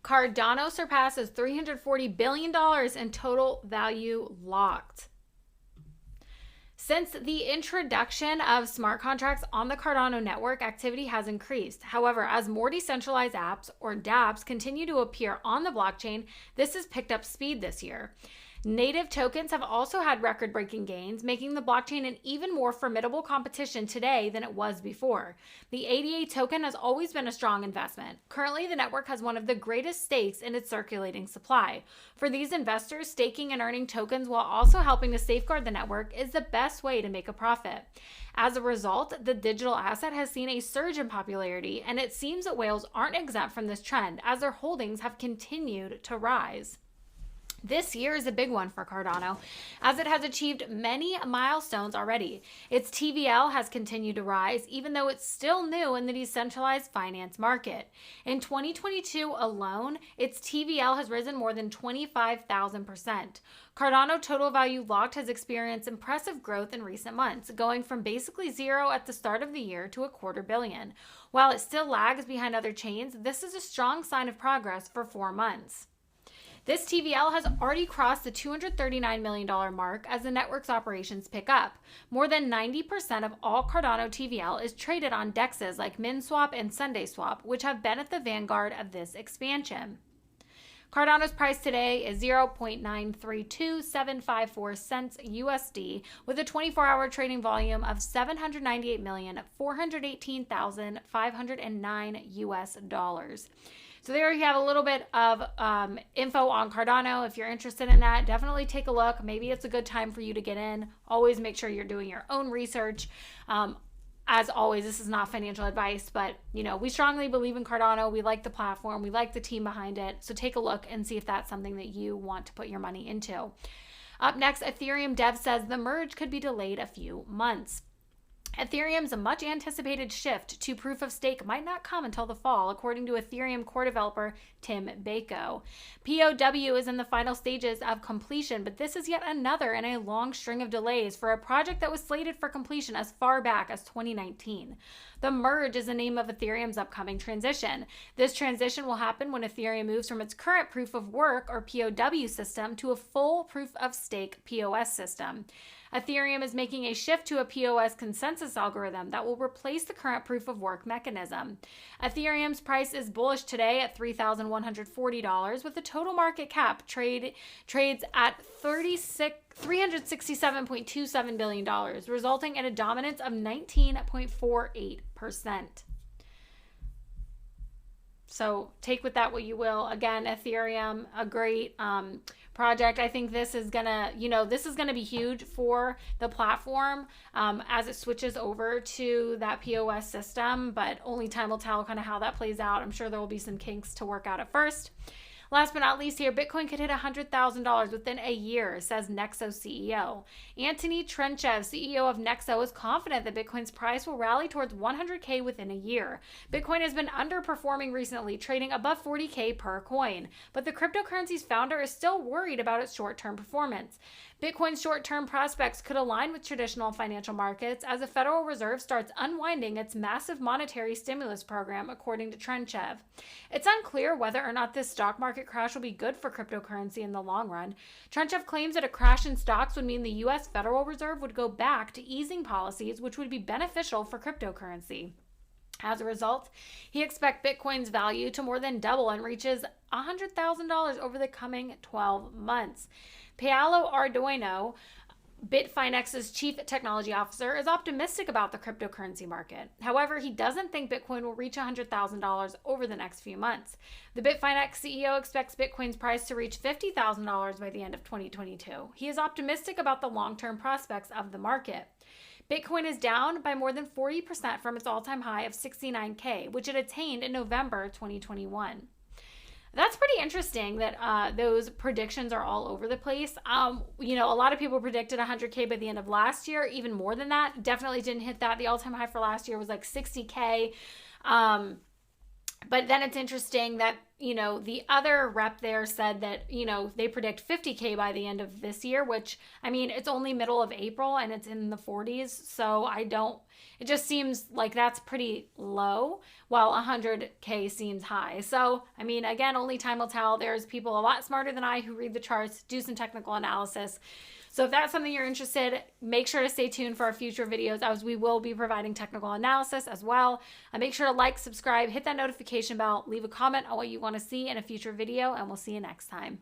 Cardano surpasses $340 billion in total value locked. Since the introduction of smart contracts on the Cardano network, activity has increased. However, as more decentralized apps, or dApps, continue to appear on the blockchain, this has picked up speed this year. Native tokens have also had record-breaking gains, making the blockchain an even more formidable competition today than it was before. The ADA token has always been a strong investment. Currently, the network has one of the greatest stakes in its circulating supply. For these investors, staking and earning tokens while also helping to safeguard the network is the best way to make a profit. As a result, the digital asset has seen a surge in popularity, and it seems that whales aren't exempt from this trend as their holdings have continued to rise. This year is a big one for Cardano, as it has achieved many milestones already. Its TVL has continued to rise, even though it's still new in the decentralized finance market. In 2022 alone, its TVL has risen more than 25,000%. Cardano total value locked has experienced impressive growth in recent months, going from basically zero at the start of the year to $250 million. While it still lags behind other chains, this is a strong sign of progress for 4 months. This TVL has already crossed the $239 million mark as the network's operations pick up. More than 90% of all Cardano TVL is traded on DEXs like MinSwap and SundaySwap, which have been at the vanguard of this expansion. Cardano's price today is 0.932754 cents USD, with a 24-hour trading volume of 798,418,509 US dollars. So there you have a little bit of info on Cardano. If you're interested in that, definitely take a look. Maybe it's a good time for you to get in. Always make sure you're doing your own research. As always, this is not financial advice, but we strongly believe in Cardano. We like the platform. We like the team behind it. So take a look and see if that's something that you want to put your money into. Up next, Ethereum dev says the merge could be delayed a few months. Ethereum's much anticipated shift to proof of stake might not come until the fall, according to Ethereum core developer Tim Bako. POW is in the final stages of completion, but this is yet another in a long string of delays for a project that was slated for completion as far back as 2019. The merge is the name of Ethereum's upcoming transition. This transition will happen when Ethereum moves from its current proof of work, or POW, system to a full proof of stake POS system. Ethereum is making a shift to a POS consensus algorithm that will replace the current proof of work mechanism. Ethereum's price is bullish today at $3,140, with the total market cap trades at $367.27 billion, resulting in a dominance of 19.48%. So take with that what you will. Again, Ethereum, a great project. I think this is gonna, this is gonna be huge for the platform as it switches over to that POS system. But only time will tell kind of how that plays out. I'm sure there will be some kinks to work out at first. Last but not least here, Bitcoin could hit $100,000 within a year, says Nexo CEO. Anthony Trenchev, CEO of Nexo, is confident that Bitcoin's price will rally towards 100K within a year. Bitcoin has been underperforming recently, trading above 40K per coin, but the cryptocurrency's founder is still worried about its short-term performance. Bitcoin's short-term prospects could align with traditional financial markets as the Federal Reserve starts unwinding its massive monetary stimulus program, according to Trenchev. It's unclear whether or not this stock market crash will be good for cryptocurrency in the long run. Trenchev claims that a crash in stocks would mean the U.S. Federal Reserve would go back to easing policies, which would be beneficial for cryptocurrency. As a result, he expects Bitcoin's value to more than double and reaches $100,000 over the coming 12 months. Paolo Ardoino, Bitfinex's chief technology officer, is optimistic about the cryptocurrency market. However, he doesn't think Bitcoin will reach $100,000 over the next few months. The Bitfinex CEO expects Bitcoin's price to reach $50,000 by the end of 2022. He is optimistic about the long-term prospects of the market. Bitcoin is down by more than 40% from its all-time high of 69K, which it attained in November 2021. That's pretty interesting that those predictions are all over the place. A lot of people predicted 100K by the end of last year, even more than that. Definitely didn't hit that. The all-time high for last year was like 60K. But then it's interesting that, you know, the other rep there said that, you know, they predict 50K by the end of this year, which, I mean, it's only middle of April and it's in the 40s. So it just seems like that's pretty low, while 100K seems high. So, I mean, again, only time will tell. There's people a lot smarter than I who read the charts, do some technical analysis. So if that's something you're interested, make sure to stay tuned for our future videos, as we will be providing technical analysis as well. Make sure to like, subscribe, hit that notification bell, leave a comment on what you want to see in a future video, and we'll see you next time.